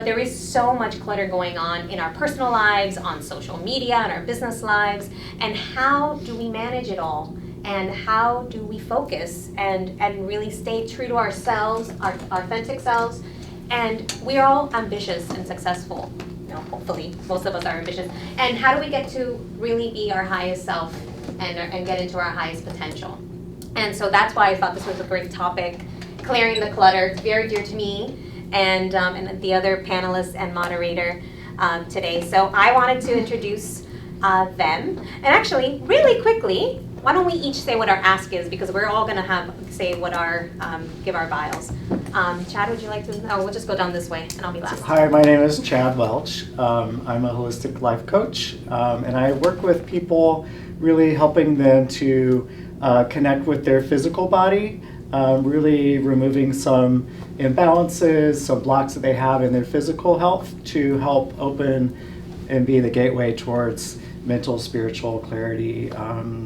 There is so much clutter going on in our personal lives, on social media, in our business lives, and how do we manage it all? And how do we focus and really stay true to ourselves, our authentic selves? And we are all ambitious and successful. Hopefully, most of us are ambitious. And how do we get to really be our highest self and get into our highest potential? And so that's why I thought this was a great topic, clearing the clutter. It's very dear to me and the other panelists and moderator today. So I wanted to introduce them. And actually, really quickly, why don't we each say what our ask is, because we're all going to say what our, give our bios. Chad, would you like to? Oh, we'll just go down this way, and I'll be last. Hi, my name is Chad Welch. I'm a holistic life coach, and I work with people, really helping them to connect with their physical body, really removing some imbalances, some blocks that they have in their physical health to help open and be the gateway towards mental, spiritual clarity,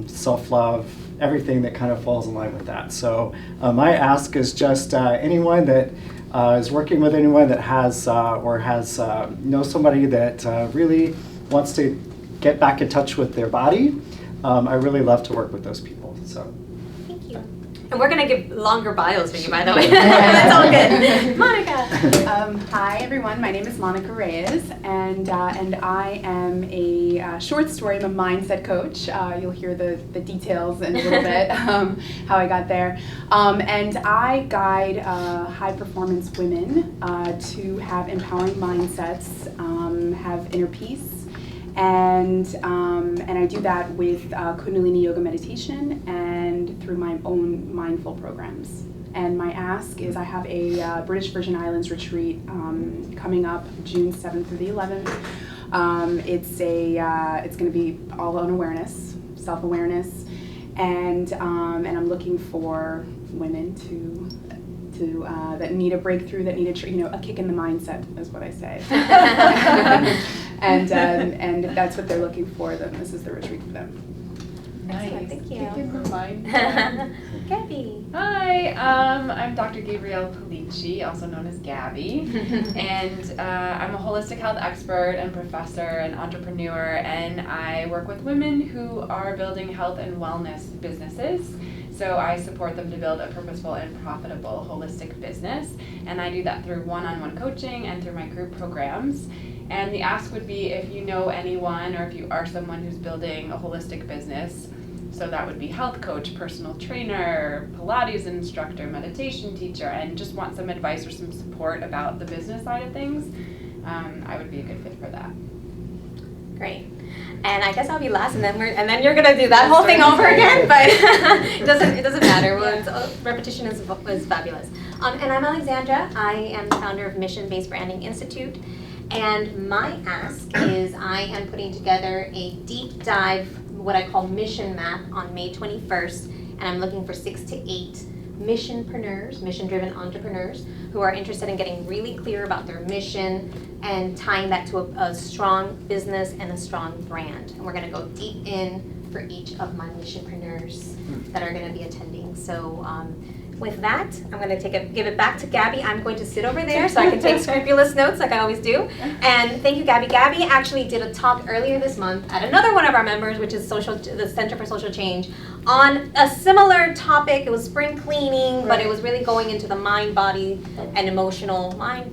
self-love, everything that kind of falls in line with that. So my ask is just anyone that is working with anyone that has knows somebody that really wants to get back in touch with their body. I really love to work with those people. So. Thank you. And we're going to give longer bios for you, by the way. That's all good. Monica. Hi, everyone. My name is Monica Reyes, and I am a short story. I'm a mindset coach. You'll hear the details in a little bit, how I got there. And I guide high-performance women to have empowering mindsets, have inner peace, and I do that with Kundalini Yoga meditation and through my own mindful programs. And my ask is I have a British Virgin Islands retreat coming up June 7th through the 11th. It's going to be all on awareness, self-awareness, and I'm looking for women that need a breakthrough, that need a kick in the mindset, is what I say. and that's what they're looking for. This is the retreat for them. Nice. Thank you. Kick in the mind. Gabby. Hi, I'm Dr. Gabrielle Pulici, also known as Gabby, and I'm a holistic health expert and professor and entrepreneur, and I work with women who are building health and wellness businesses. So I support them to build a purposeful and profitable holistic business, and I do that through one-on-one coaching and through my group programs. And the ask would be if you know anyone or if you are someone who's building a holistic business, so that would be health coach, personal trainer, Pilates instructor, meditation teacher, and just want some advice or some support about the business side of things, I would be a good fit for that. Great. And I guess I'll be last, and then you're gonna do that whole thing over again. But it doesn't matter. Repetition is fabulous. And I'm Alexandra. I am the founder of Mission-Based Branding Institute. And my ask is I am putting together a deep dive, what I call mission map, on May 21st, and I'm looking for 6 to 8 missionpreneurs, mission-driven entrepreneurs who are interested in getting really clear about their mission and tying that to a strong business and a strong brand. And we're going to go deep in for each of my missionpreneurs that are going to be attending. So with that, I'm going to give it back to Gabby. I'm going to sit over there so I can take scrupulous notes like I always do. And thank you, Gabby. Gabby actually did a talk earlier this month at another one of our members, which is the Center for Social Change, on a similar topic. It was spring cleaning, but it was really going into the mind, body, and emotional and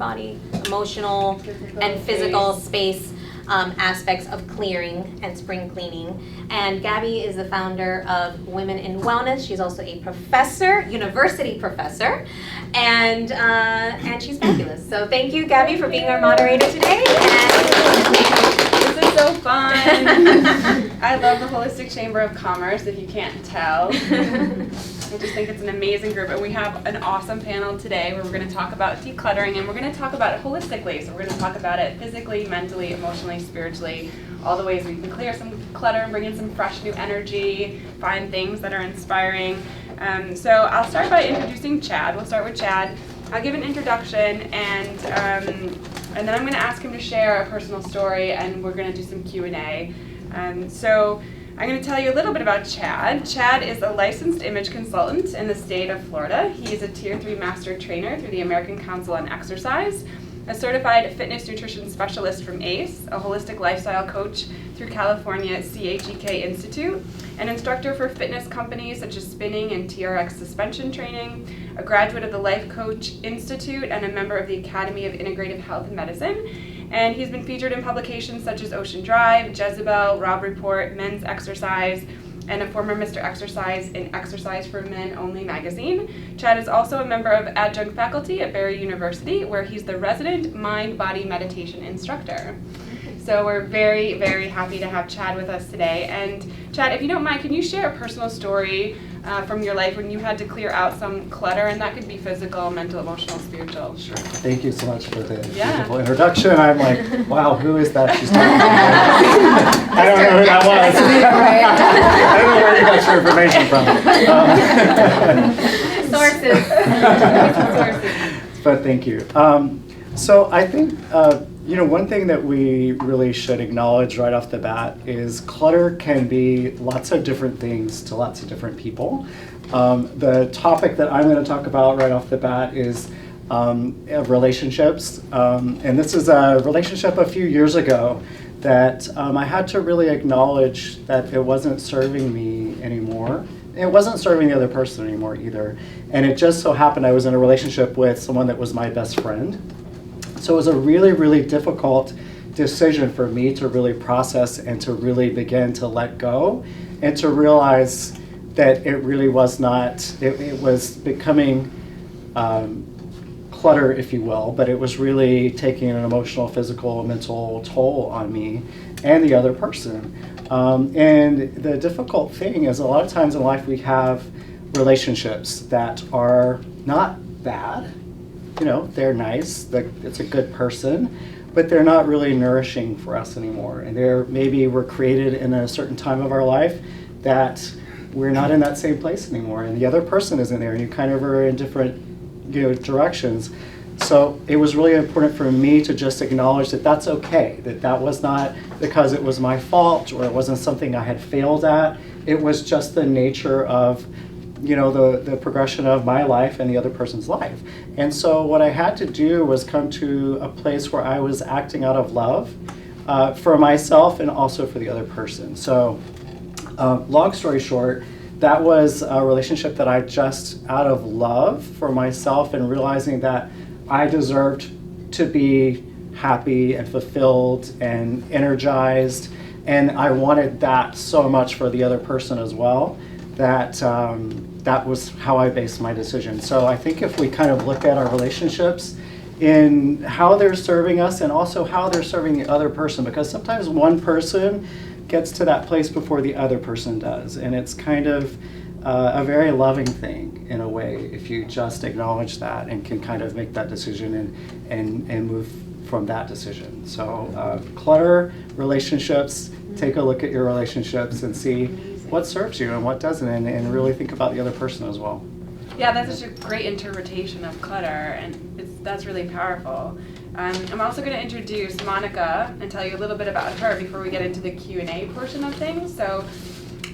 physical space aspects of clearing and spring cleaning. And Gabby is the founder of Women in Wellness. She's also a professor, university professor, and she's fabulous. So thank you, Gabby, for being our moderator today. This is so fun. I love the Holistic Chamber of Commerce, if you can't tell. I just think it's an amazing group, and we have an awesome panel today where we're going to talk about decluttering, and we're going to talk about it holistically. So we're going to talk about it physically, mentally, emotionally, spiritually, all the ways we can clear some clutter and bring in some fresh new energy, find things that are inspiring. So I'll start by introducing Chad. We'll start with Chad. I'll give an introduction, and then I'm going to ask him to share a personal story, and we're going to do some Q&A. So I'm going to tell you a little bit about Chad. Chad is a licensed image consultant in the state of Florida. He is a Tier 3 master trainer through the American Council on Exercise. a certified fitness nutrition specialist from ACE, a holistic lifestyle coach through California CHEK Institute, an instructor for fitness companies such as spinning and TRX suspension training, a graduate of the Life Coach Institute, and a member of the Academy of Integrative Health and Medicine. And he's been featured in publications such as Ocean Drive, Jezebel, Rob Report, Men's Exercise, and a former Mr. Exercise in Exercise for Men Only magazine. Chad is also a member of adjunct faculty at Barry University, where he's the resident mind-body meditation instructor. So we're very, very happy to have Chad with us today. And Chad, if you don't mind, can you share a personal story from your life when you had to clear out some clutter, and that could be physical, mental, emotional, spiritual? Sure. Thank you so much for the Yeah. beautiful introduction. I'm like, wow, who is that she's talking to? I don't know who that was. I don't know where you got your information from. Sources. But thank you. So I think, one thing that we really should acknowledge right off the bat is clutter can be lots of different things to lots of different people. The topic that I'm going to talk about right off the bat is relationships. And this is a relationship a few years ago that I had to really acknowledge that it wasn't serving me anymore. It wasn't serving the other person anymore either. And it just so happened I was in a relationship with someone that was my best friend. So it was a really, really difficult decision for me to really process and to really begin to let go and to realize that it really was not, it was becoming clutter, if you will, but it was really taking an emotional, physical, mental toll on me and the other person. And the difficult thing is a lot of times in life we have relationships that are not bad. They're nice, it's a good person, but they're not really nourishing for us anymore. And maybe we're created in a certain time of our life that we're not in that same place anymore, and the other person isn't there, and you kind of are in different directions. So it was really important for me to just acknowledge that that's okay, that was not because it was my fault or it wasn't something I had failed at. It was just the nature of the progression of my life and the other person's life. And so what I had to do was come to a place where I was acting out of love for myself and also for the other person. So long story short, that was a relationship that I just out of love for myself and realizing that I deserved to be happy and fulfilled and energized, and I wanted that so much for the other person as well, that that was how I based my decision. So I think if we kind of look at our relationships in how they're serving us and also how they're serving the other person, because sometimes one person gets to that place before the other person does, and it's kind of a very loving thing in a way if you just acknowledge that and can kind of make that decision and move from that decision. So clutter, relationships, take a look at your relationships and see what serves you and what doesn't, and really think about the other person as well. Yeah, that's such a great interpretation of clutter, and that's really powerful. I'm also going to introduce Monica and tell you a little bit about her before we get into the Q&A portion of things. So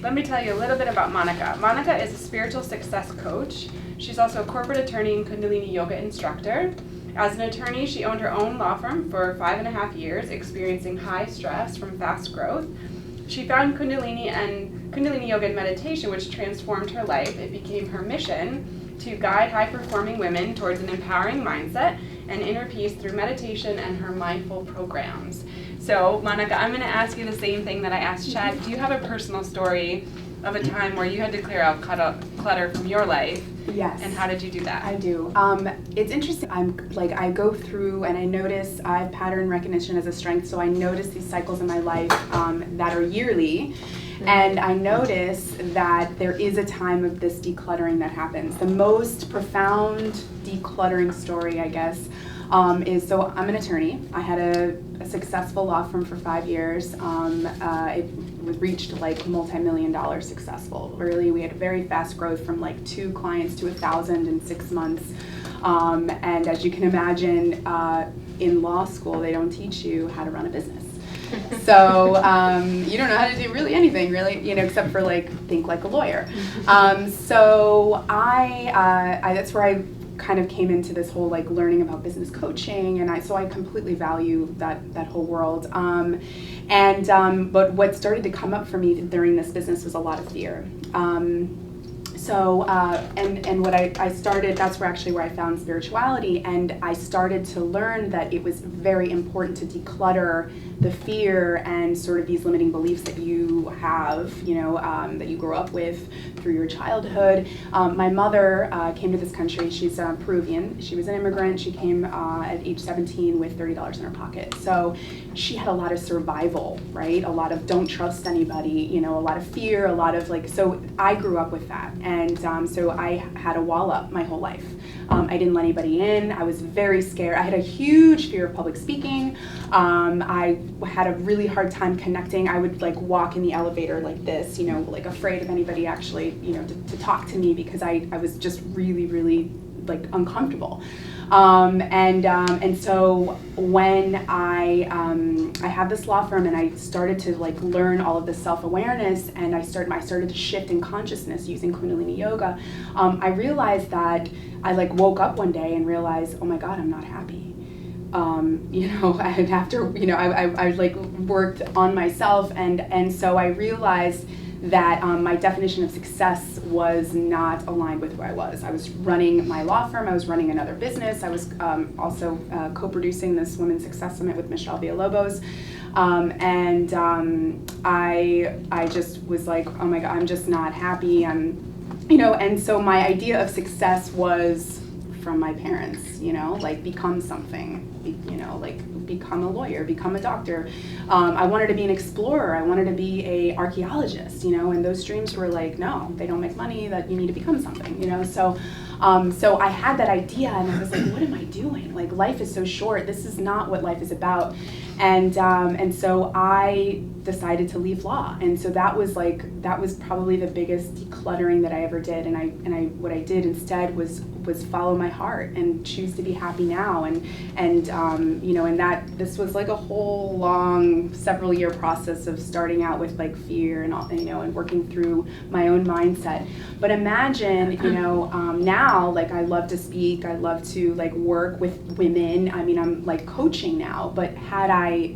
let me tell you a little bit about Monica. Monica is a spiritual success coach. She's also a corporate attorney and Kundalini yoga instructor. As an attorney, she owned her own law firm for 5.5 years, experiencing high stress from fast growth. She found Kundalini yoga and meditation, which transformed her life. It became her mission to guide high-performing women towards an empowering mindset and inner peace through meditation and her mindful programs. So, Monica, I'm going to ask you the same thing that I asked Chad. Do you have a personal story of a time where you had to clear out clutter from your life? Yes. And how did you do that? I do. It's interesting. I go through and I notice I have pattern recognition as a strength, so I notice these cycles in my life that are yearly. And I notice that there is a time of this decluttering that happens. The most profound decluttering story, I guess, is, so I'm an attorney. I had a successful law firm for 5 years. It reached like multi-million-dollar successful. Really, we had very fast growth from like 2 clients to 1,000 in 6 months. And as you can imagine, in law school, they don't teach you how to run a business. So you don't know how to do really anything, really, except for like think like a lawyer. So I that's where I kind of came into this whole like learning about business coaching, and so I completely value that whole world. But what started to come up for me during this business was a lot of fear. And what I started, that's where I found spirituality, and I started to learn that it was very important to declutter the fear and sort of these limiting beliefs that you have, that you grew up with through your childhood. My mother came to this country. She's Peruvian. She was an immigrant. She came at age 17 with $30 in her pocket. So she had a lot of survival, right? A lot of don't trust anybody, a lot of fear, a lot of so I grew up with that. And so I had a wall up my whole life. I didn't let anybody in. I was very scared. I had a huge fear of public speaking. I had a really hard time connecting. I would walk in the elevator like this, afraid of anybody actually, to talk to me, because I was just really, really uncomfortable. And so when I had this law firm and I started to learn all of this self-awareness, and I started to shift in consciousness using Kundalini yoga, I realized that I woke up one day and realized, oh my God, I'm not happy. And after, I worked on myself, and so I realized that my definition of success was not aligned with who I was. I was running my law firm, I was running another business, I was also co-producing this Women's Success Summit with Michelle Villalobos, I just was like, oh my God, I'm just not happy, and so my idea of success was from my parents, become something, become a lawyer, become a doctor. I wanted to be an explorer. I wanted to be a archaeologist, and those dreams were no, they don't make money, that you need to become something, So I had that idea, and I was like, what am I doing? Life is so short. This is not what life is about. And so I decided to leave law. And so that was probably the biggest decluttering that I ever did. And what I did instead was follow my heart and choose to be happy now. And that this was a whole long several year process of starting out with fear and all, and working through my own mindset. But imagine, now I love to speak, I love to work with women. I mean, I'm coaching now, but had I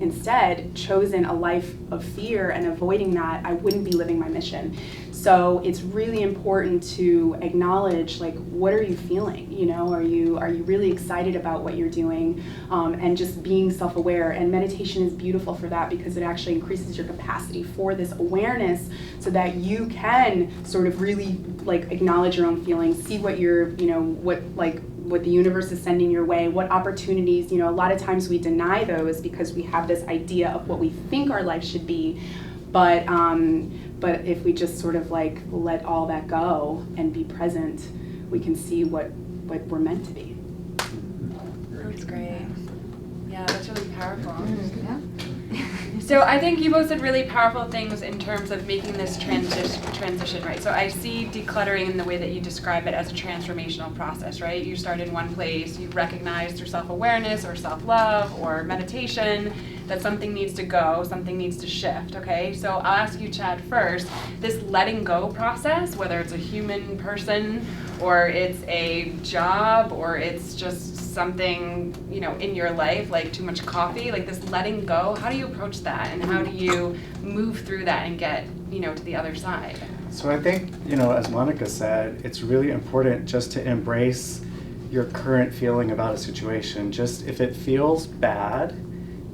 instead chosen a life of fear and avoiding that, I wouldn't be living my mission. So it's really important to acknowledge, what are you feeling? Are you really excited about what you're doing? And just being self-aware. And meditation is beautiful for that, because it actually increases your capacity for this awareness, so that you can sort of really acknowledge your own feelings, see what you're, what the universe is sending your way, what opportunities, a lot of times we deny those because we have this idea of what we think our life should be, but if we just sort of let all that go and be present, we can see what we're meant to be. That's great. Yeah, that's really powerful. Yeah. So I think you both said really powerful things in terms of making this transition, right? So I see decluttering in the way that you describe it as a transformational process, right? You start in one place, you recognize through self-awareness or self-love or meditation that something needs to go, something needs to shift, okay? So I'll ask you, Chad, first, this letting go process, whether it's a human person or it's a job or it's just something, in your life, like too much coffee, this letting go, how do you approach that, and how do you move through that and get, to the other side? So I think, as Monica said, it's really important just to embrace your current feeling about a situation. Just if it feels bad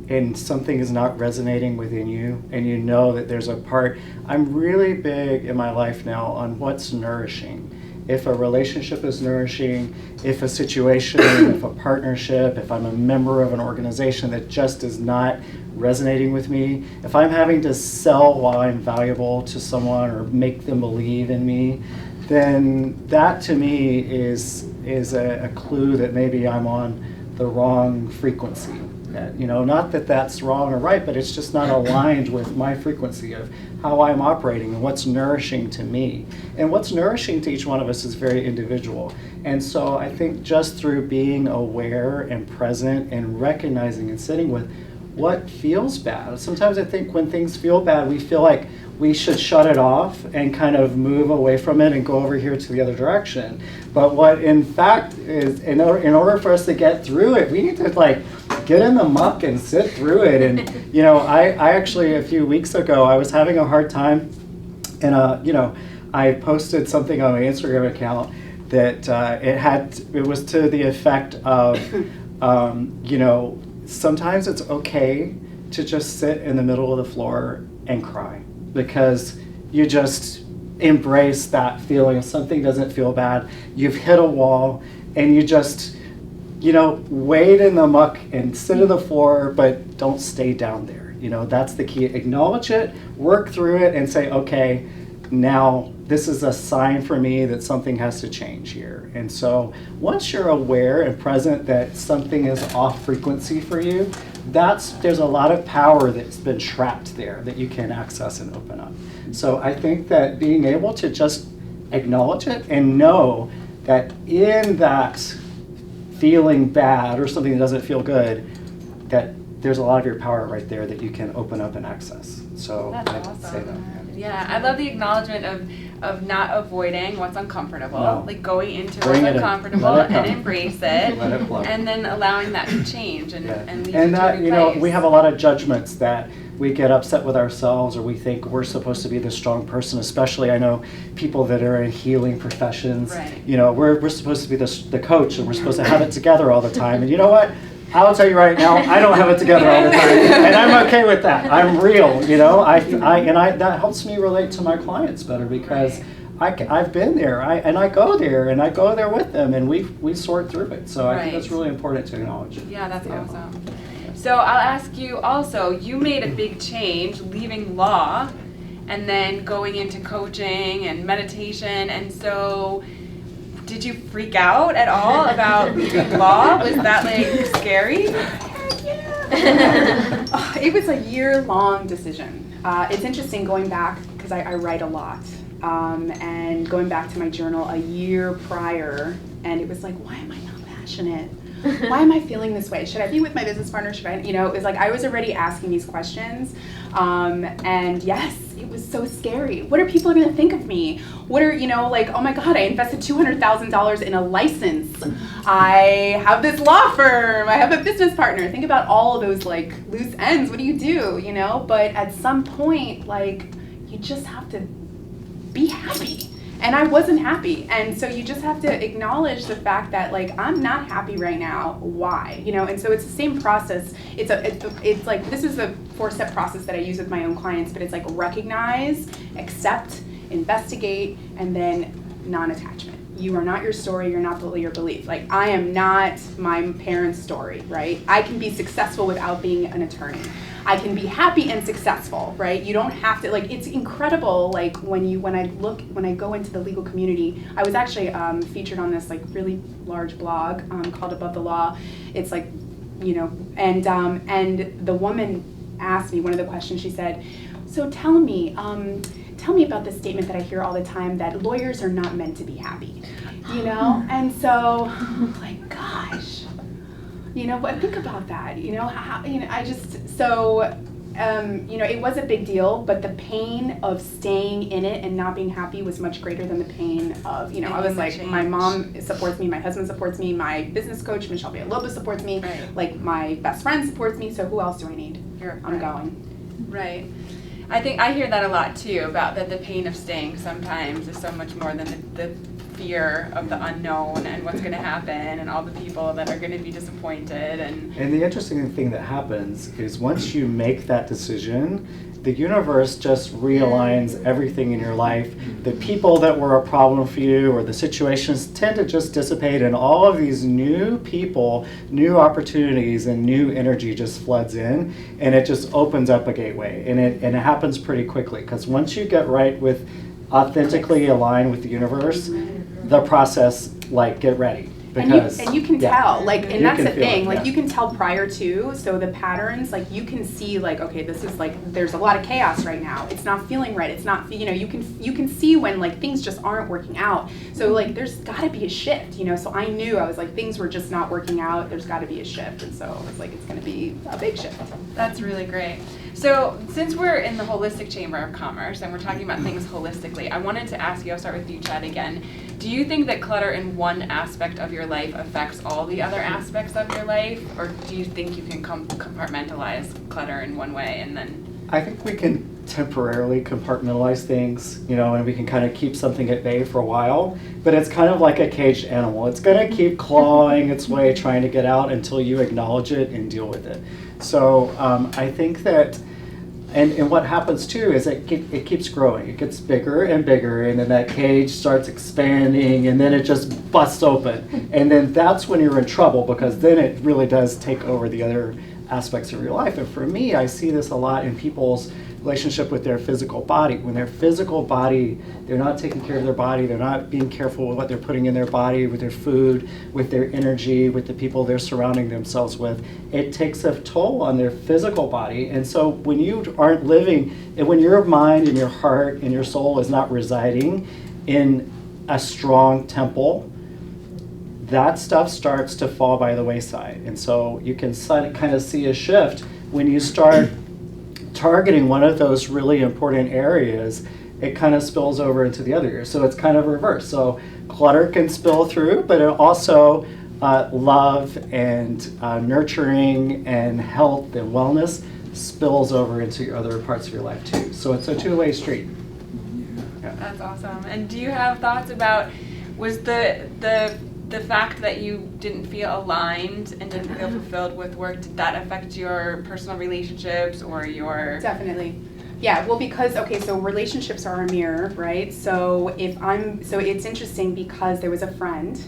and something is not resonating within you, and you know that there's a part, I'm really big in my life now on what's nourishing. If a relationship is nourishing, if a situation, if a partnership, if I'm a member of an organization that just is not resonating with me, if I'm having to sell why I'm valuable to someone or make them believe in me, then that to me is a clue that maybe I'm on the wrong frequency. Not that that's wrong or right, but it's just not aligned with my frequency of how I'm operating and what's nourishing to me. And what's nourishing to each one of us is very individual. And so I think just through being aware and present and recognizing and sitting with what feels bad. Sometimes I think when things feel bad, we feel like we should shut it off and kind of move away from it and go over here to the other direction. But what in fact is, in order for us to get through it, we need to like get in the muck and sit through it. And you know, I actually a few weeks ago, I was having a hard time, and you know, I posted something on my Instagram account that it was to the effect of, you know, sometimes it's okay to just sit in the middle of the floor and cry, because you just embrace that feeling. If something doesn't feel bad, you've hit a wall, and you just, you know, wade in the muck and sit on the floor, but don't stay down there. You know, that's the key. Acknowledge it, work through it, and say, okay, now this is a sign for me that something has to change here. And so once you're aware and present that something is off frequency for you, there's a lot of power that's been trapped there that you can access and open up. So I think that being able to just acknowledge it and know that in that feeling bad or something that doesn't feel good, that there's a lot of your power right there that you can open up and access. So That's I'd awesome. say that. Yeah, I love the acknowledgement of not avoiding what's uncomfortable, No. like going into Bring what's it in. uncomfortable Let it and come. embrace it, Let it flow. and then allowing that to change and Yeah. lead you And to a that, new you know, place. we have a lot of judgments that we get upset with ourselves, or we think we're supposed to be the strong person. Especially, I know people that are in healing professions. Right. You know, we're supposed to be the coach, and we're supposed to have it together all the time. And you know what? I'll tell you right now, I don't have it together all the time, and I'm okay with that. I'm real, you know. That helps me relate to my clients better, because I've been there, and I go there with them, and we sort through it. So I think that's really important to acknowledge. Yeah, that's awesome. So I'll ask you also, you made a big change leaving law and then going into coaching and meditation, and so did you freak out at all about leaving law? Was that like scary? It was a year-long decision. It's interesting going back, because I write a lot, and going back to my journal a year prior, and it was like, why am I not passionate? Why am I feeling this way? Should I be with my business partner? Should I, you know, it was like I was already asking these questions. And yes, it was so scary. What are people going to think of me? What are, you know, like, oh my God, I invested $200,000 in a license. I have this law firm. I have a business partner. Think about all of those like loose ends. What do? You know, but at some point, like, you just have to be happy. And I wasn't happy. And so you just have to acknowledge the fact that, like, I'm not happy right now. Why? You know, and so it's the same process. It's like, this is a 4-step process that I use with my own clients, but it's like recognize, accept, investigate, and then non-attachment. You are not your story, you're not your belief. Like, I am not my parents' story, right? I can be successful without being an attorney. I can be happy and successful, right? You don't have to, like, it's incredible, like, when I go into the legal community. I was actually featured on this, like, really large blog called Above the Law. It's like, you know, and the woman asked me, one of the questions, she said, so tell me about this statement that I hear all the time, that lawyers are not meant to be happy, you know? And so, like, gosh. You know, but think about that. You know, how, you know, you know, it was a big deal, but the pain of staying in it and not being happy was much greater than the pain of, you know, I was like, my mom supports me, my husband supports me, my business coach, Michelle Villalobos, supports me, like, my best friend supports me, so who else do I need? I'm going. Right. I think I hear that a lot too, about that the pain of staying sometimes is so much more than the fear of the unknown and what's going to happen and all the people that are going to be disappointed. And the interesting thing that happens is once you make that decision, the universe just realigns everything in your life. The people that were a problem for you or the situations tend to just dissipate, and all of these new people, new opportunities, and new energy just floods in, and it just opens up a gateway. And it happens pretty quickly, because once you get right with authentically aligned with the universe, the process, like, get ready. because and you can yeah. tell, like, and You that's can the feel it, thing, like yeah. you can tell prior to, so the patterns, like you can see, like, okay, this is like, there's a lot of chaos right now. It's not feeling right. It's not, you know, you can see when like things just aren't working out. So like, there's got to be a shift, you know. So I knew, I was like, things were just not working out. There's got to be a shift, and so I was like, it's going to be a big shift. That's really great. So since we're in the Holistic Chamber of Commerce and we're talking about things holistically, I wanted to ask you, I'll start with you, Chad, again. Do you think that clutter in one aspect of your life affects all the other aspects of your life? Or do you think you can compartmentalize clutter in one way and then? I think we can temporarily compartmentalize things, you know, and we can kind of keep something at bay for a while, but it's kind of like a caged animal. It's going to keep clawing its way, trying to get out until you acknowledge it and deal with it. So I think that, and what happens too is it keeps growing. It gets bigger and bigger, and then that cage starts expanding, and then it just busts open. And then that's when you're in trouble, because then it really does take over the other aspects of your life. And for me, I see this a lot in people's relationship with their physical body. When their physical body, they're not taking care of their body, they're not being careful with what they're putting in their body, with their food, with their energy, with the people they're surrounding themselves with, it takes a toll on their physical body. And so when you aren't living, and when your mind and your heart and your soul is not residing in a strong temple, that stuff starts to fall by the wayside. And so you can kind of see a shift when you start targeting one of those really important areas. It kind of spills over into the other areas. So it's kind of reverse. So clutter can spill through, but it also love and nurturing and health and wellness spills over into your other parts of your life too. So it's a two-way street. Yeah. That's awesome. And do you have thoughts about, was the fact that you didn't feel aligned and didn't feel fulfilled with work, did that affect your personal relationships or your? Definitely. Yeah, well, because, okay, so relationships are a mirror, right? So so it's interesting because there was a friend,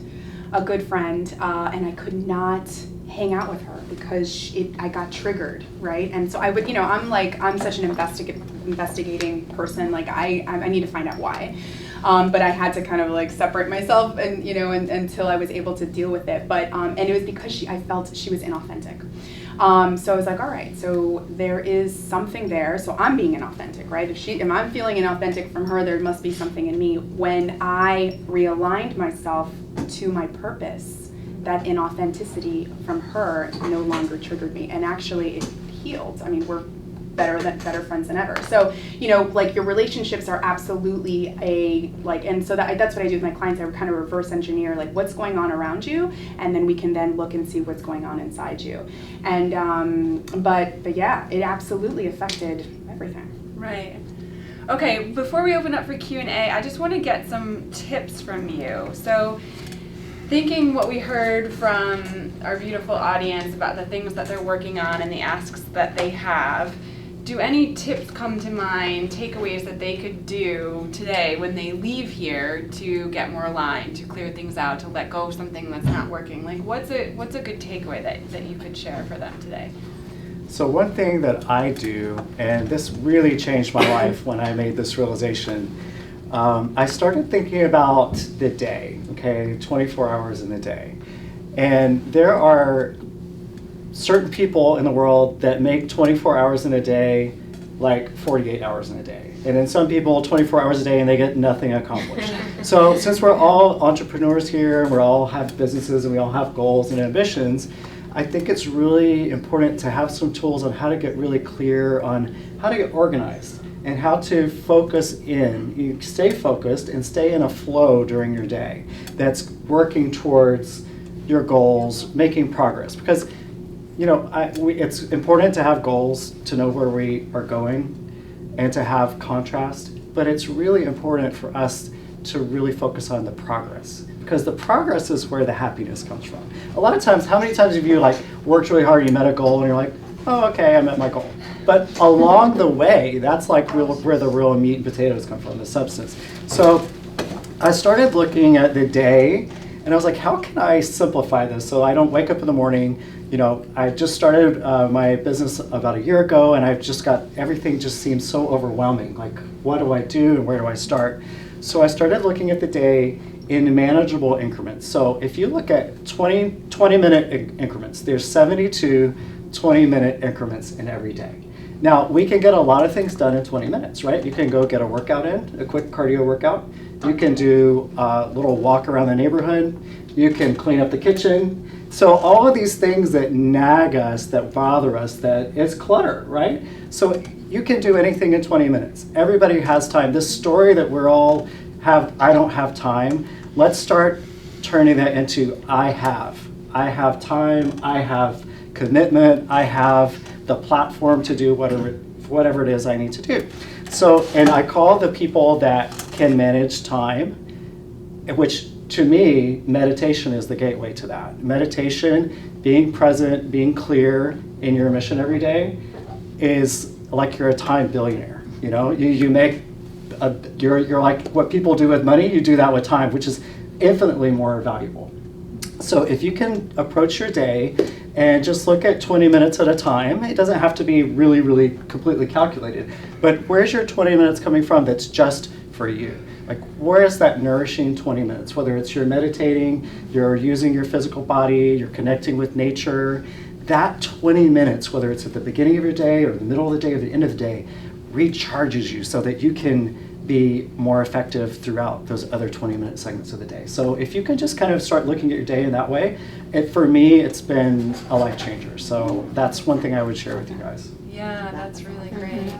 a good friend, and I could not hang out with her because I got triggered, right? And so I would, you know, I'm such an investigating person, like I need to find out why. But I had to kind of like separate myself and, you know, until I was able to deal with it. But, and it was because I felt she was inauthentic. So I was like, all right, so there is something there. So I'm being inauthentic, right? If I'm feeling inauthentic from her, there must be something in me. When I realigned myself to my purpose, that inauthenticity from her no longer triggered me. And actually it healed. I mean, we're better friends than ever. So, you know, like your relationships are absolutely and so that's what I do with my clients. I would kind of reverse engineer like what's going on around you, and then we can then look and see what's going on inside you. And but yeah, it absolutely affected everything. Right. Okay, before we open up for Q&A, I just want to get some tips from you. So, thinking what we heard from our beautiful audience about the things that they're working on and the asks that they have, do any tips come to mind, takeaways that they could do today when they leave here to get more aligned, to clear things out, to let go of something that's not working? Like, what's a good takeaway that you could share for them today? So one thing that I do, and this really changed my life when I made this realization, I started thinking about the day, okay, 24 hours in a day. And there are certain people in the world that make 24 hours in a day like 48 hours in a day. And then some people 24 hours a day and they get nothing accomplished. So since we're all entrepreneurs here and we all have businesses and we all have goals and ambitions, I think it's really important to have some tools on how to get really clear on how to get organized and how to focus in. You stay focused and stay in a flow during your day that's working towards your goals, making progress. Because you know, it's important to have goals, to know where we are going, and to have contrast, but it's really important for us to really focus on the progress, because the progress is where the happiness comes from. A lot of times, how many times have you like worked really hard, you met a goal, and you're like, oh, okay, I met my goal. But along the way, that's like where the real meat and potatoes come from, the substance. So I started looking at the day, and I was like, how can I simplify this so I don't wake up in the morning. You know, I just started my business about a year ago, and I've just got, everything just seems so overwhelming. Like, what do I do and where do I start? So I started looking at the day in manageable increments. So if you look at 20-minute increments, there's 72 20-minute increments in every day. Now, we can get a lot of things done in 20 minutes, right? You can go get a workout in, a quick cardio workout. You can do a little walk around the neighborhood. You can clean up the kitchen. So all of these things that nag us, that bother us, that it's clutter, right? So you can do anything in 20 minutes. Everybody has time. This story that we're all I don't have time, let's start turning that into I have time, I have commitment, I have the platform to do whatever it is I need to do. So, and I call the people that can manage time, which to me, meditation is the gateway to that. Meditation, being present, being clear in your mission every day is like you're a time billionaire. You know, you make, you're like what people do with money, you do that with time, which is infinitely more valuable. So if you can approach your day and just look at 20 minutes at a time, it doesn't have to be really, really completely calculated, but where's your 20 minutes coming from that's just for you? Like, where is that nourishing 20 minutes? Whether it's you're meditating, you're using your physical body, you're connecting with nature, that 20 minutes, whether it's at the beginning of your day or the middle of the day or the end of the day, recharges you so that you can be more effective throughout those other 20-minute segments of the day. So if you can just kind of start looking at your day in that way, for me, it's been a life changer. So that's one thing I would share with you guys. Yeah, that's really great.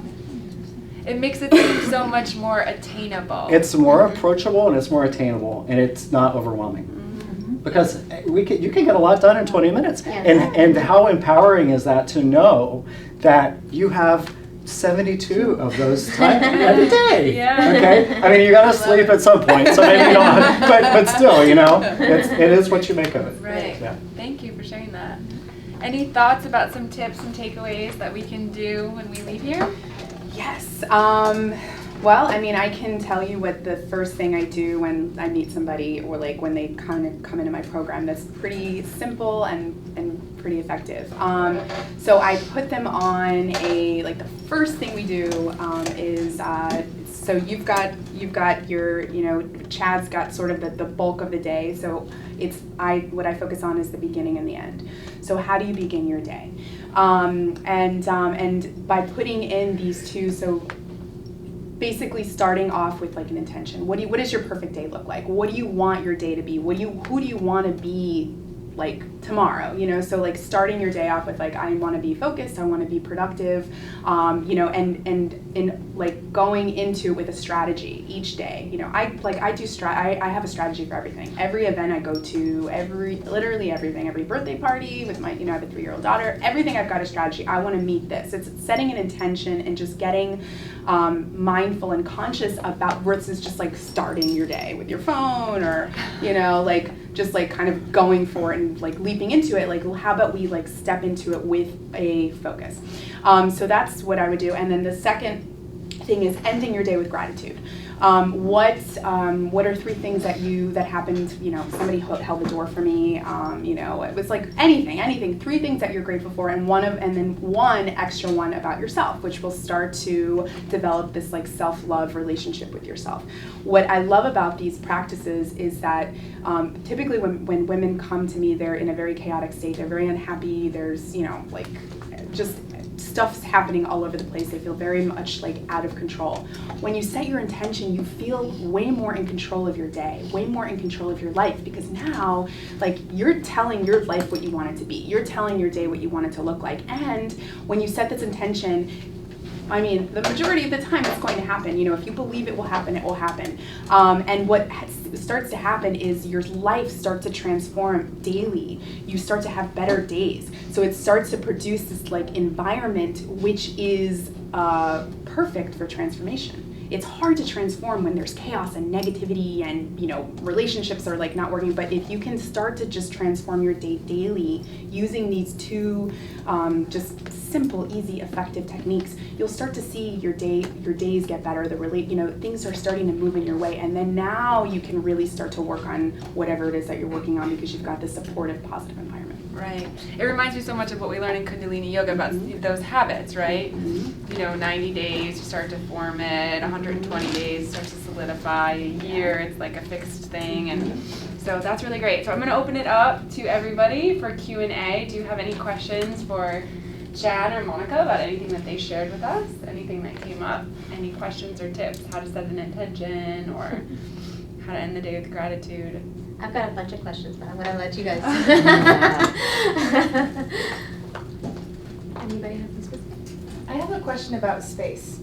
It makes it seem so much more attainable. It's more approachable and it's more attainable, and it's not overwhelming. Because you can get a lot done in 20 minutes. And how empowering is that to know that you have 72 of those times every day. Yeah. Okay? I mean, you're going to sleep at some point, so maybe you don't, but still, you know, it is what you make of it. Right. Yeah. Thank you for sharing that. Any thoughts about some tips and takeaways that we can do when we leave here? Yes. Well, I mean, I can tell you what the first thing I do when I meet somebody, or like when they come into my program, that's pretty simple and pretty effective. So I put them on the first thing we do is, so you've got your, Chad's got sort of the bulk of the day. So what I focus on is the beginning and the end. So how do you begin your day? And by putting in these two, so basically starting off with like an intention. What does your perfect day look like? What do you want your day to be? Who do you want to be like tomorrow? So like starting your day off with like, I want to be focused, I want to be productive, and like going into it with a strategy each day. I have a strategy for everything. Every event I go to, literally everything, every birthday party with my, I have a 3-year-old daughter, everything I've got a strategy. I want to meet this. It's setting an intention and just getting mindful and conscious about versus just like starting your day with your phone or, just like kind of going for it and like leaping into it. Like, well, how about we like step into it with a focus? So that's what I would do. And then the second thing is ending your day with gratitude. What are 3 things that happened? Somebody held the door for me. It was like anything. 3 things that you're grateful for, and then one extra one about yourself, which will start to develop this like self-love relationship with yourself. What I love about these practices is that typically when women come to me, they're in a very chaotic state. They're very unhappy. There's just stuff's happening all over the place. They feel very much like out of control. When you set your intention, you feel way more in control of your day, way more in control of your life, because now like you're telling your life what you want it to be. You're telling your day what you want it to look like. And when you set this intention, I mean, the majority of the time it's going to happen. If you believe it will happen, it will happen. And what starts to happen is your life starts to transform daily. You start to have better days. So it starts to produce this like environment which is perfect for transformation. It's hard to transform when there's chaos and negativity and relationships are like not working. But if you can start to just transform your day daily using these 2 just simple, easy, effective techniques, you'll start to see your days get better. Things are starting to move in your way, and then now you can really start to work on whatever it is that you're working on because you've got this supportive, positive environment. Right. It reminds me so much of what we learn in Kundalini Yoga about those habits, right? You know, 90 days, you start to form it, 120 days, it starts to solidify, a year, it's like a fixed thing, and so that's really great. So I'm going to open it up to everybody for Q&A. Do you have any questions for Chad or Monica about anything that they shared with us? Anything that came up? Any questions or tips? How to set an intention, or how to end the day with gratitude? I've got a bunch of questions, but I'm going to let you guys. Anybody have some specific? I have a question about space.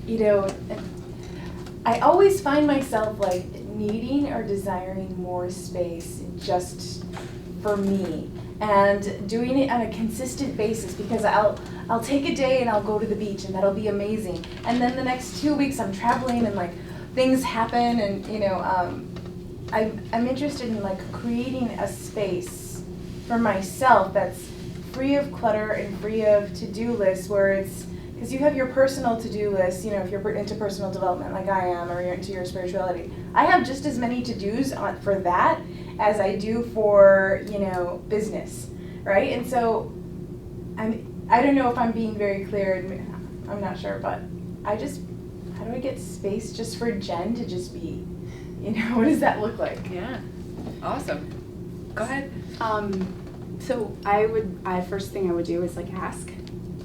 You know, I always find myself like needing or desiring more space just for me, and doing it on a consistent basis, because I'll take a day and I'll go to the beach and that'll be amazing, and then the next 2 weeks I'm traveling and like things happen, and you know, I'm interested in like creating a space for myself that's free of clutter and free of to-do lists, where it's, because you have your personal to-do list, you know, if you're into personal development like I am, or you're into your spirituality. I have just as many to-dos for that as I do for, you know, business, right? And so I don't know if I'm being very clear, I'm not sure, but how do I get space just for Jen to just be, you know, what does that look like? Yeah. Awesome. Go ahead. So first thing I would do is like ask,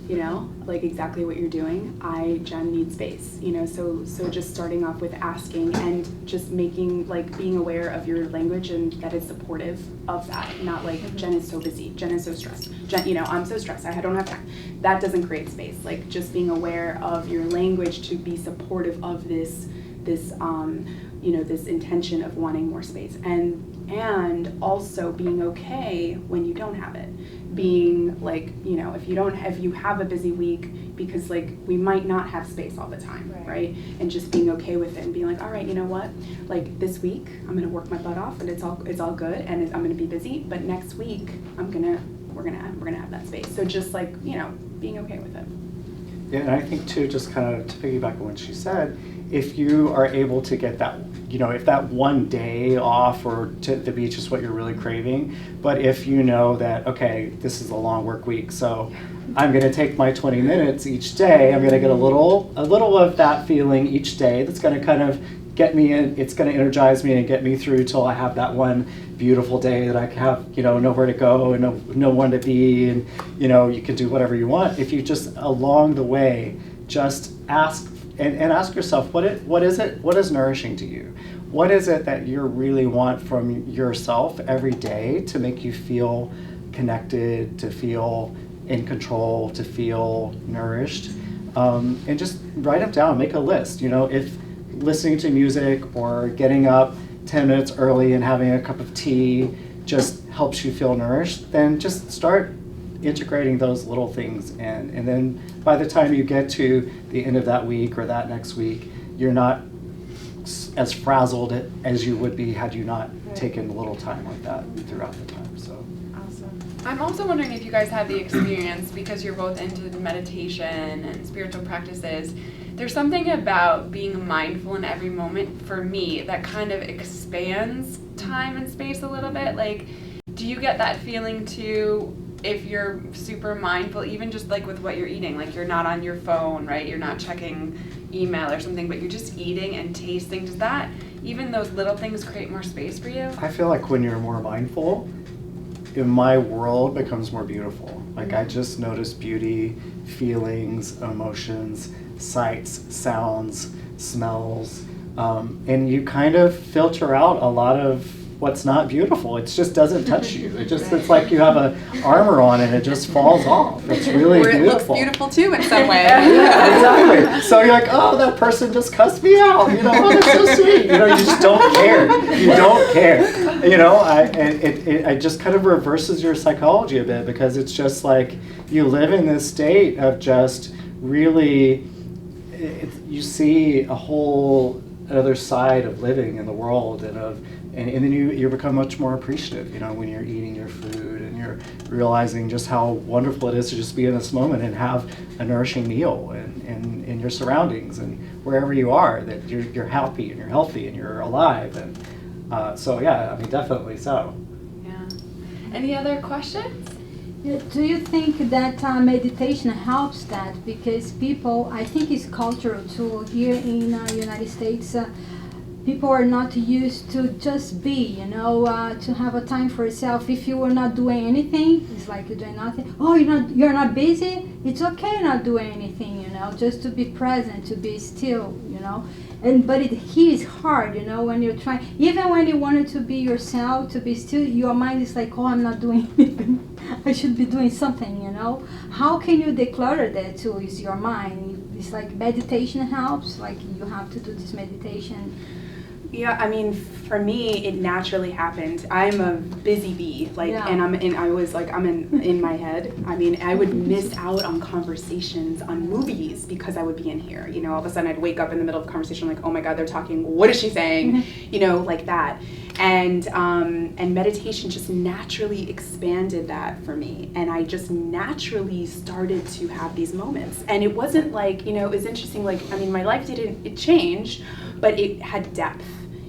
you know, like exactly what you're doing. Jen, need space, you know, so just starting off with asking and just making, like, being aware of your language and that it's supportive of that, not like Jen is so busy, Jen is so stressed, Jen, you know, I'm so stressed, I don't have time. That doesn't create space. Like, just being aware of your language to be supportive of this you know, this intention of wanting more space, and also being okay when you don't have it. Being like, you know, if you have a busy week, because like we might not have space all the time, right? And just being okay with it and being like, all right, you know what? Like this week I'm gonna work my butt off and it's all good, and I'm gonna be busy, but next week we're gonna have that space. So just like, you know, being okay with it. Yeah, and I think too, just kind of to piggyback on what she said, if you are able to get that, you know, if that one day off or to the beach is what you're really craving, but if you know that, okay, this is a long work week, so I'm going to take my 20 minutes each day, I'm going to get a little of that feeling each day that's going to kind of get me in, it's going to energize me and get me through till I have that one beautiful day that I have, you know, nowhere to go and no one to be, and, you know, you can do whatever you want. If you just along the way, just ask and ask yourself, what is nourishing to you? What is it that you really want from yourself every day to make you feel connected, to feel in control, to feel nourished? And just write them down, make a list. You know, if listening to music or getting up 10 minutes early and having a cup of tea just helps you feel nourished, then just start integrating those little things in. And then by the time you get to the end of that week or that next week, you're not as frazzled as you would be had you not taken a little time like that throughout the time. So awesome. I'm also wondering if you guys have the experience, because you're both into meditation and spiritual practices, there's something about being mindful in every moment for me that kind of expands time and space a little bit. Like, do you get that feeling too if you're super mindful, even just like with what you're eating? Like, you're not on your phone, right? You're not checking email or something, but you're just eating and tasting. Does that, even those little things, create more space for you? I feel like when you're more mindful, my world becomes more beautiful. Like, I just notice beauty, feelings, emotions, sights, sounds, smells, and you kind of filter out a lot of what's not beautiful. It just doesn't touch you. It's like you have an armor on and it just falls off. It's really or it beautiful. looks beautiful too in some way. Yeah, exactly. So you're like, oh, that person just cussed me out. You know, oh, that's so sweet. You know, you just don't care. You don't care. You know, it just kind of reverses your psychology a bit, because it's just like you live in this state of just really, you see a whole other side of living in the world, and then you become much more appreciative, you know, when you're eating your food and you're realizing just how wonderful it is to just be in this moment and have a nourishing meal and in your surroundings and wherever you are, that you're happy and you're healthy and you're alive. And so, yeah, I mean, definitely so. Yeah. Any other questions? Do you think that meditation helps that? Because people, I think it's cultural too. Here in United States, people are not used to just be, to have a time for yourself. If you are not doing anything, it's like you're doing nothing. Oh, you're not busy? It's okay not doing anything, just to be present, to be still, But here is hard, when you're trying, even when you wanted to be yourself, to be still, your mind is like, oh, I'm not doing anything. I should be doing something, How can you declutter that too? Is your mind? It's like meditation helps, like you have to do this meditation. Yeah, I mean, for me, it naturally happened. I'm a busy bee, and I'm in my head. I mean, I would miss out on conversations on movies because I would be in here. All of a sudden, I'd wake up in the middle of a conversation, like, oh my God, they're talking. What is she saying? Like that. And meditation just naturally expanded that for me, and I just naturally started to have these moments. And it wasn't like, it was interesting. My life it changed, but it had depth.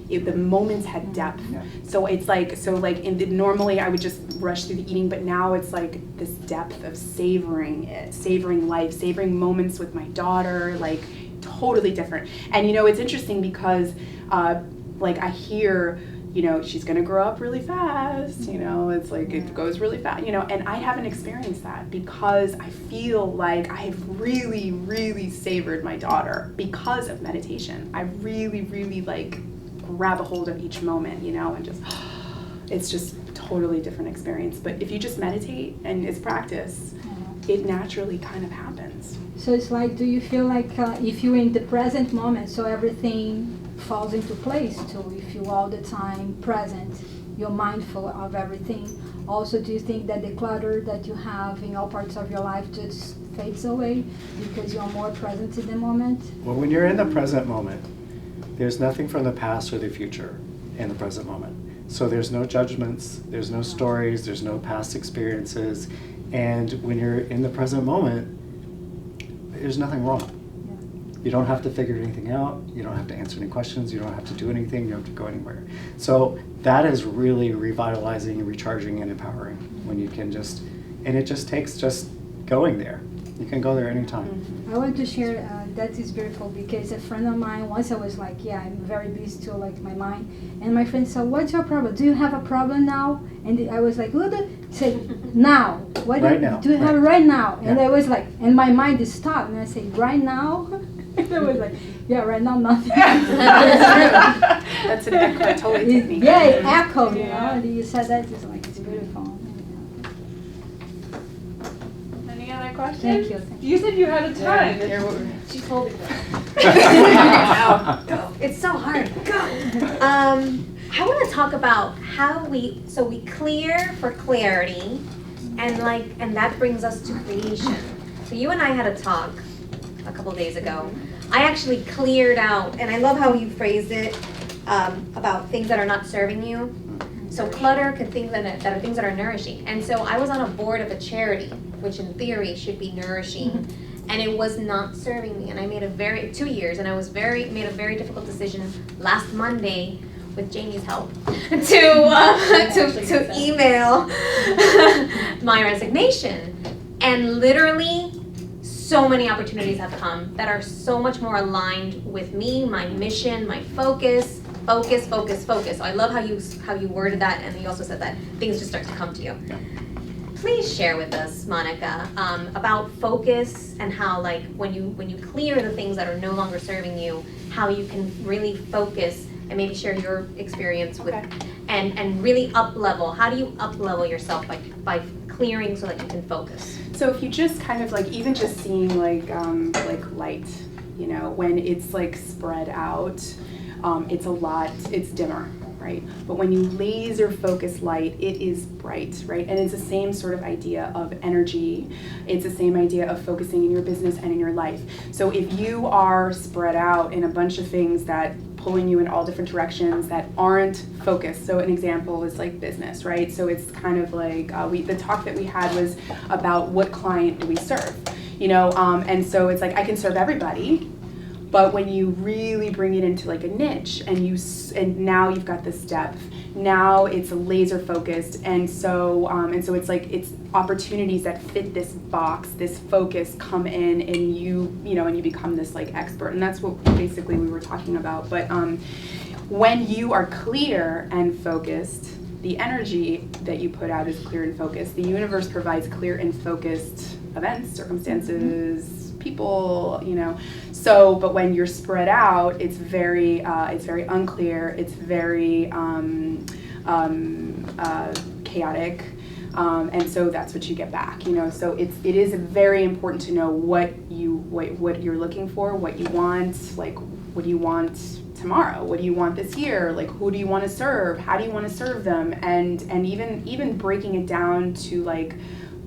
The moments had depth. Yeah. So it's normally I would just rush through the eating, but now it's like this depth of savoring it, savoring life, savoring moments with my daughter, totally different. And it's interesting because I hear, she's gonna grow up really fast, it's like it goes really fast, and I haven't experienced that because I feel like I have really, really savored my daughter because of meditation. I really, really grab a hold of each moment, and just, it's just totally different experience. But if you just meditate and it's practice, it naturally kind of happens. So it's like, do you feel like if you're in the present moment, so everything falls into place too, if you're all the time present, you're mindful of everything. Also, do you think that the clutter that you have in all parts of your life just fades away because you're more present in the moment? Well, when you're in the present moment, there's nothing from the past or the future in the present moment. So there's no judgments, there's no stories, there's no past experiences. And when you're in the present moment, there's nothing wrong. You don't have to figure anything out. You don't have to answer any questions. You don't have to do anything. You don't have to go anywhere. So that is really revitalizing and recharging and empowering when you can and it just takes just going there. You can go there anytime. I want to share, that is beautiful because a friend of mine, once I was like, I'm very busy too, my mind. And my friend said, what's your problem? Do you have a problem now? And I was like, what? Say, now. What right now. Do you have it right now? And I was like, and my mind is stopped. And I said, right now? And I was like, right now, nothing. That's an echo, totally technique. Yeah, it echoed, And you said that, it's beautiful. Questions? Thank you. You said you had a ton. She's holding them. It's so hard. Go. I want to talk about how we clear for clarity, and that brings us to creation. So you and I had a talk a couple days ago. I actually cleared out, and I love how you phrased it about things that are not serving you. So clutter can things that are things that are nourishing. And so I was on a board of a charity, which in theory should be nourishing, and it was not serving me. And I made 2 years, and I made a very difficult decision last Monday, with Jamie's help, to email my resignation. And literally, so many opportunities have come that are so much more aligned with me, my mission, my focus. So I love how you worded that, and you also said that things just start to come to you. Yeah. Please share with us, Monica, about focus and how when you clear the things that are no longer serving you, how you can really focus and maybe share your experience with and really up level. How do you up level yourself by clearing so that you can focus? So if you just kind of even just seeing light, when it's spread out. It's dimmer, right? But when you laser focus light, it is bright, right? And it's the same sort of idea of energy. It's the same idea of focusing in your business and in your life. So if you are spread out in a bunch of things that pulling you in all different directions that aren't focused. So an example is business, right? So it's kind of the talk that we had was about what client do we serve, and so it's I can serve everybody, But when you really bring it into like a niche, and now you've got this depth, now it's laser focused, and so it's like it's opportunities that fit this box, this focus come in, and you become this like expert, and that's what basically we were talking about. But when you are clear and focused, the energy that you put out is clear and focused. The universe provides clear and focused events, circumstances, people, So, but when you're spread out, it's very unclear. It's very chaotic, and so that's what you get back. So it is very important to know what you're looking for, what you want, like what do you want tomorrow, what do you want this year, like who do you want to serve, how do you want to serve them, and even breaking it down to like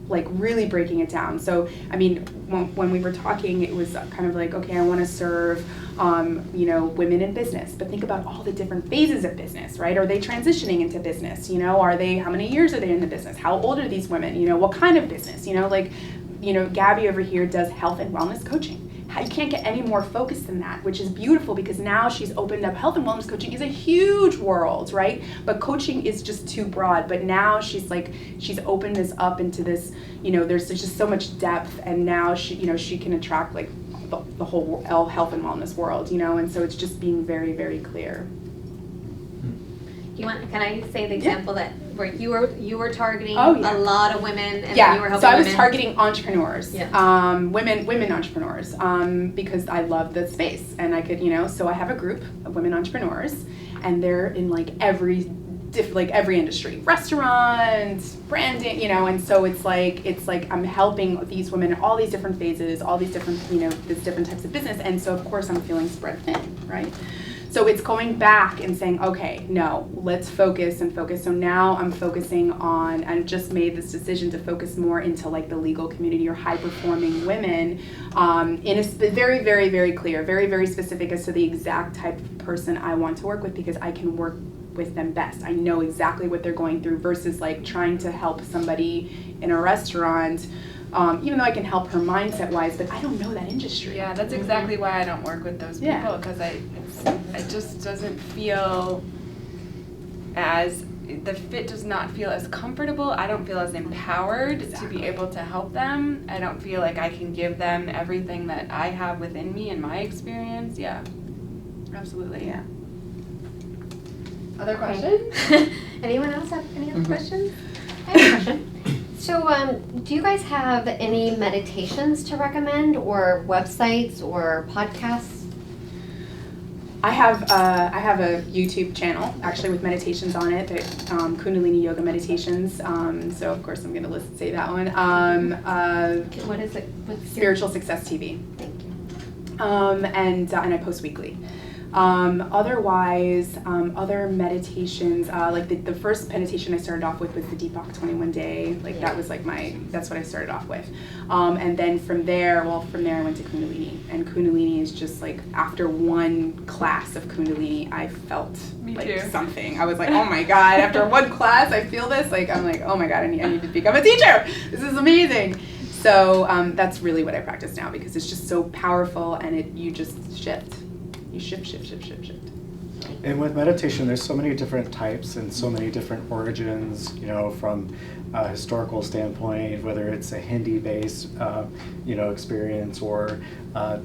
really breaking it down. So I mean, when we were talking, it was kind of like, okay, I want to serve women in business, but think about all the different phases of business, right? Are they transitioning into business? How many years are they in the business? How old are these women? What kind of business? Gabby over here does health and wellness coaching. You can't get any more focused than that, which is beautiful because now she's opened up. Health and wellness coaching is a huge world, right? But coaching is just too broad. But now she's opened this up into this, there's just so much depth, and now she can attract like the whole health and wellness world, and so it's just being very, very clear. Can I say the example that where you were targeting a lot of women and you were helping so I was women? targeting entrepreneurs, women entrepreneurs, because I love the space, and I could, so I have a group of women entrepreneurs, and they're in like every industry, restaurants, branding, and so it's like I'm helping these women in all these different phases, all these different, these different types of business, and so of course I'm feeling spread thin, right? So it's going back and saying, okay, no, let's focus. So now I'm focusing on, I just made this decision to focus more into like the legal community or high performing women, in a very, very, very clear, very, very specific as to the exact type of person I want to work with, because I can work with them best. I know exactly what they're going through versus like trying to help somebody in a restaurant, even though I can help her mindset wise, but I don't know that industry. Yeah, that's exactly why I don't work with those people, because it just doesn't feel the fit does not feel as comfortable. I don't feel as empowered to be able to help them. I don't feel like I can give them everything that I have within me and my experience. Yeah, absolutely. Yeah. Other questions? Anyone else have any other questions? I have a question. So, do you guys have any meditations to recommend, or websites, or podcasts? I have a YouTube channel actually with meditations on it, Kundalini Yoga meditations. So of course I'm going to say that one. What is it? Spiritual Success TV. Thank you. And I post weekly. Otherwise, other meditations, like the first meditation I started off with was the Deepak 21 Day. Like that was like that's what I started off with. And then from there I went to Kundalini. And Kundalini is just like, after one class of Kundalini, I felt something. I was like, oh my God, after one class I feel this. Like, I'm like, oh my God, I need to become a teacher. This is amazing. So that's really what I practice now, because it's just so powerful, and you just shift. You shift. And with meditation, there's so many different types and so many different origins, from a historical standpoint, whether it's a Hindi-based, experience, or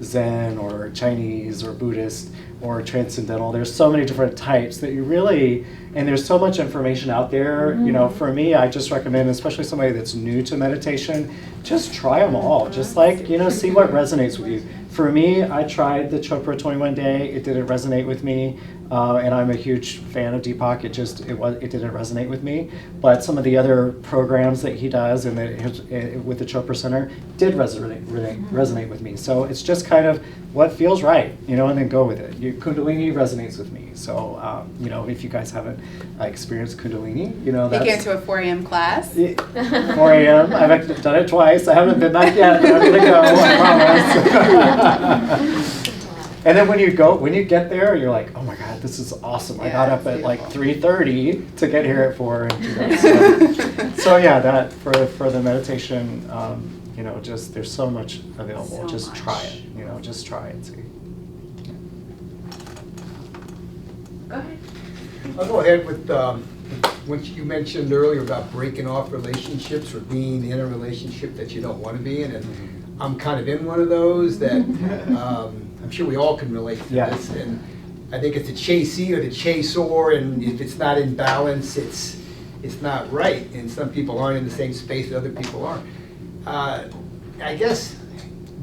Zen, or Chinese, or Buddhist, or transcendental. There's so many different types that and there's so much information out there. Mm-hmm. For me, I just recommend, especially somebody that's new to meditation, just try them all. Just see what resonates with you. For me, I tried the Chopra 21 Day. It didn't resonate with me, and I'm a huge fan of Deepak. It didn't resonate with me. But some of the other programs that he does with the Chopra Center did resonate with me. So it's just kind of what feels right, and then go with it. Kundalini resonates with me. So if you guys haven't experienced Kundalini, that's... You get to a 4 a.m. class? 4 a.m. I've actually done it twice. I haven't been back yet, but I'm going to go, I promise. And then when you get there, you're like, oh my God, this is awesome. I got up at like 3:30 to get here at 4 and do that. So yeah, that for the meditation, just there's so much available. Just try it. Just try and see. Go ahead. I'll go ahead with what you mentioned earlier about breaking off relationships or being in a relationship that you don't want to be in. And I'm kind of in one of those that I'm sure we all can relate to this. And I think it's the chasee or the chaser, and if it's not in balance, it's not right. And some people aren't in the same space that other people are. I guess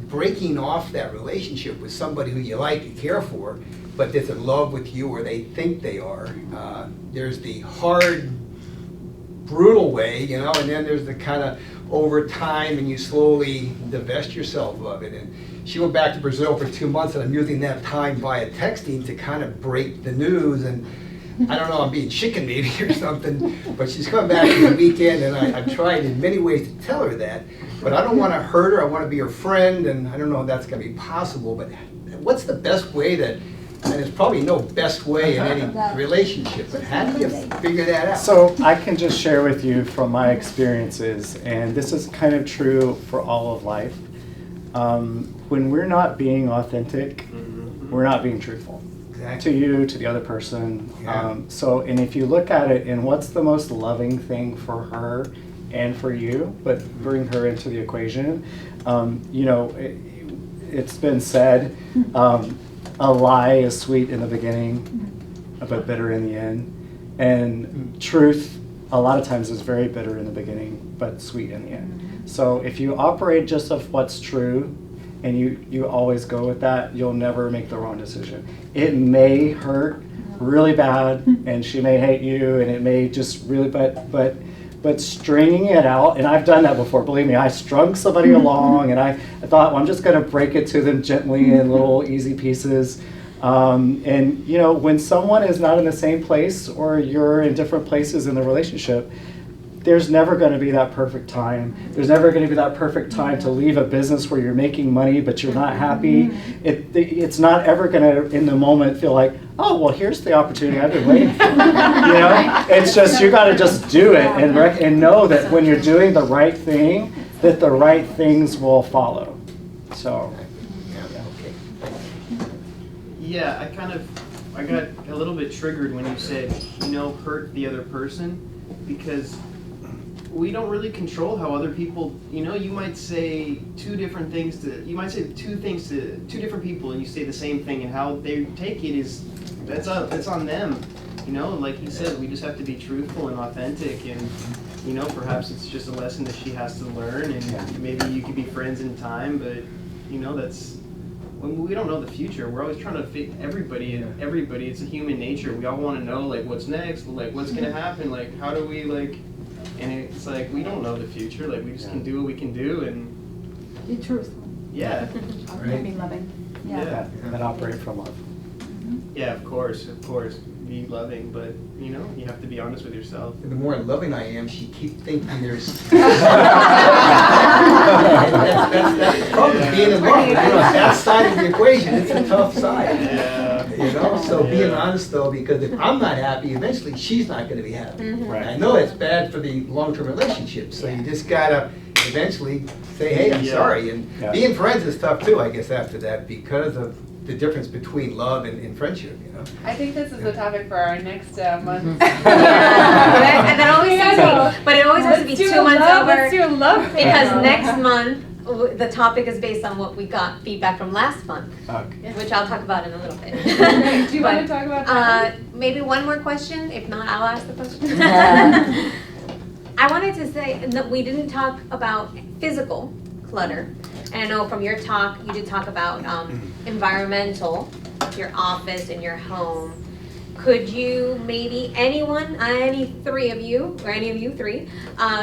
breaking off that relationship with somebody who you like and care for, but that's in love with you or they think they are. There's the hard, brutal way, you know, and then there's the kind of over time and you slowly divest yourself of it. And she went back to Brazil for 2 months, and I'm using that time via texting to kind of break the news. And I don't know, I'm being chicken maybe or something, but she's coming back for the weekend, and I've tried in many ways to tell her that, but I don't want to hurt her. I want to be her friend, and I don't know if that's going to be possible, but what's the best way to, and there's probably no best way in any relationship, but how do you figure that out? So I can just share with you from my experiences, and this is kind of true for all of life. When we're not being authentic, we're not being truthful. To you, to the other person. And if you look at it in what's the most loving thing for her and for you, but bring her into the equation, you know, it's been said, a lie is sweet in the beginning, but bitter in the end. And truth, a lot of times, is very bitter in the beginning, but sweet in the end. So if you operate just of what's true, and you always go with that, you'll never make the wrong decision. It may hurt really bad, and she may hate you, and it may just really, but stringing it out, and I've done that before, believe me, I strung somebody along, and I thought, well, I'm just gonna break it to them gently in little easy pieces. And you know, when someone is not in the same place, or you're in different places in the relationship, there's never going to be that perfect time. There's never going to be that perfect time to leave a business where you're making money but you're not happy. It's not ever going to, in the moment, feel like, oh, well, here's the opportunity I've been waiting for. You know, it's just, you got to just do it and know that when you're doing the right thing, that the right things will follow. So. Yeah, I got a little bit triggered when you said, you know, hurt the other person, because we don't really control how other people, you know, you might say two things to two different people, and you say the same thing, and how they take it is, that's on them. You know, like he said, we just have to be truthful and authentic, and, you know, perhaps it's just a lesson that she has to learn, and maybe you could be friends in time, but, you know, we don't know the future. We're always trying to fit everybody, it's a human nature. We all want to know, like, what's next, like, what's going to happen, like, how do we, like, and it's like, we don't know the future, like, we just can do what we can do, and Be truthful. yeah. Be loving. Yeah. And operate from love. Yeah, of course, be loving, but, you know, you have to be honest with yourself. And the more loving I am, she keeps thinking there's. That's the problem, being in love. You know, that side of the equation, it's a tough side. Yeah. You know, so being honest though, because if I'm not happy, eventually she's not going to be happy. Right. I know it's bad for the long-term relationship, so you just gotta eventually say, hey, I'm sorry. And being friends is tough too, I guess, after that, because of the difference between love and friendship, you know. I think this is the topic for our next month. And that always has to be, but it always has to be 2 months over. Let's do a love Because panel. next month, the topic is based on what we got feedback from last month, Okay. which I'll talk about in a little bit. Do you want to talk about that? Maybe one more question. If not, I'll ask the question. I wanted to say that we didn't talk about physical clutter. And I know from your talk, you did talk about environmental, your office and your home. Could you maybe any three of you, or any of you three,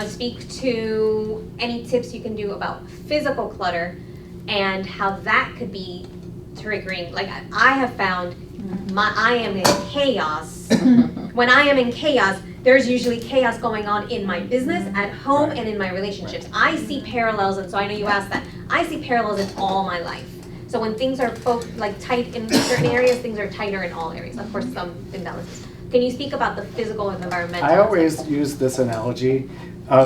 speak to any tips you can do about physical clutter and how that could be triggering? Like, I have found I am in chaos. When I am in chaos, there's usually chaos going on in my business, at home, and in my relationships. I see parallels, and so I know you asked that. I see parallels in all my life. So when things are tight in certain areas, things are tighter in all areas. Of course, some imbalances. Can you speak about the physical and environmental? I always use this analogy.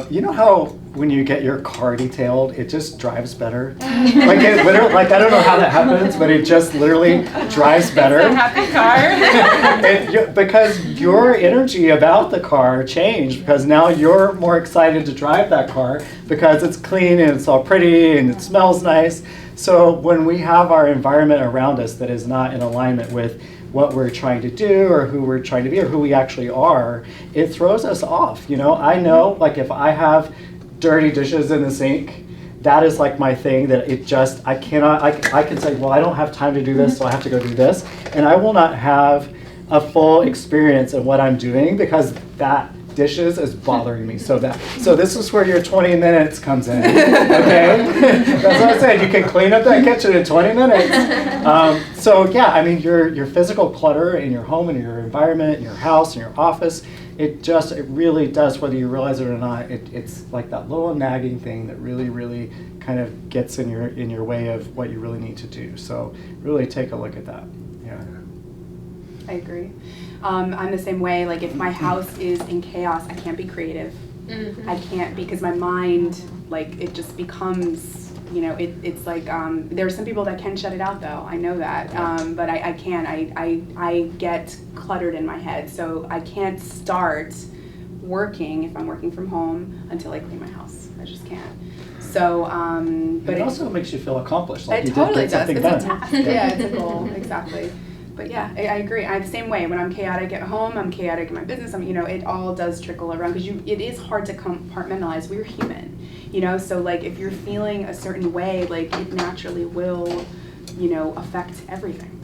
You know how when you get your car detailed, it just drives better? Like it literally, like I don't know how that happens, but it just literally drives better. It's a happy car. Because your energy about the car changed, because now you're more excited to drive that car because it's clean and it's all pretty and it smells nice. So when we have our environment around us that is not in alignment with what we're trying to do or who we're trying to be or who we actually are, it throws us off. You know, I know, like if I have dirty dishes in the sink, that is like my thing that it just, I cannot, I can say, well, I don't have time to do this, so I have to go do this. And I will not have a full experience of what I'm doing because that dishes is bothering me so this is where your 20 minutes comes in, okay? That's what I said, you can clean up that kitchen in 20 minutes. So yeah, I mean, your physical clutter in your home and your environment, in your house, in your office, it really does, whether you realize it or not, it's like that little nagging thing that really kind of gets in your way of what you really need to do. So really take a look at that. Yeah. I agree. I'm the same way. Like if my house is in chaos, I can't be creative. I can't, because my mind, like it just becomes, you know, it's like, there are some people that can shut it out though. I know that, but I can't. I get cluttered in my head, so I can't start working if I'm working from home until I clean my house. I just can't. So, but it also makes you feel accomplished. Like it you totally did get something does. It's done. a task. Yeah, it's a goal. Exactly. But yeah, I agree. I'm the same way. When I'm chaotic at home, I'm chaotic in my business. You know, it all does trickle around because it is hard to compartmentalize. We're human, you know. So like, if you're feeling a certain way, like it naturally will, you know, affect everything.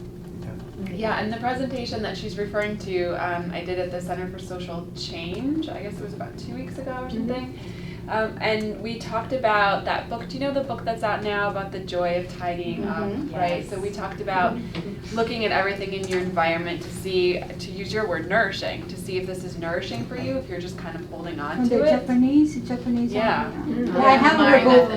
Yeah, and the presentation that she's referring to, I did at the Center for Social Change. I guess it was about 2 weeks ago or something. And we talked about that book. Do you know the book that's out now about the joy of tidying up, right? Yes. So we talked about looking at everything in your environment to see, to use your word, nourishing, to see if this is nourishing for you, if you're just kind of holding on And to the it. Japanese. Yeah. I have her book.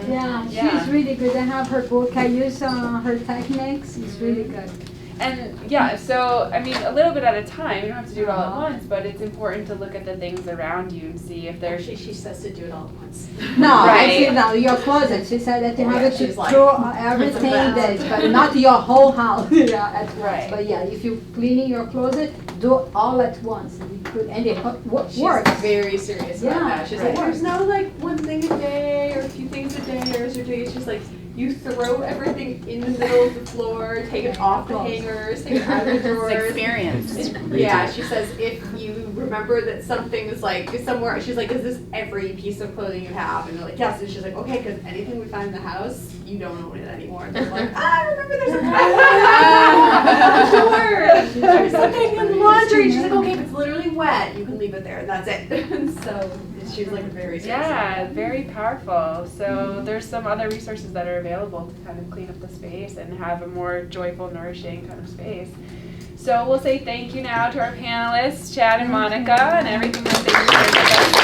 Yeah, Yeah. she's really good. I have her book. I use her techniques. It's really good. And yeah, so I mean, a little bit at a time. You don't have to do it all at once, but it's important to look at the things around you and see if there's. She says to do it all at once. No, Right. I see now your closet. She said that you have to she's like, throw everything that, but not your whole house. Yeah, at once. Right. But yeah, if you cleaning your closet, do it all at once. And it works. She's very serious about Yeah, that. She's right. like, there's no like one thing a day or a few things a day or as you're doing. It's just like you throw everything in the middle of the floor, take it off the hangers, take it out of the drawers. It's experience. Yeah, she says if you remember that something is like somewhere, she's like, is this every piece of clothing you have? And they're like, yes. And she's like, okay, because anything we find in the house, you don't own it anymore. And they're like, I remember there's a there's something in the laundry. She's like, okay, if it's literally wet, you can leave it there, and that's it. And so she's like very serious. Yeah, very powerful. So there's some other resources that are available to kind of clean up the space and have a more joyful, nourishing kind of space. So we'll say thank you now to our panelists, Chad and Monica, and everything that they shared with us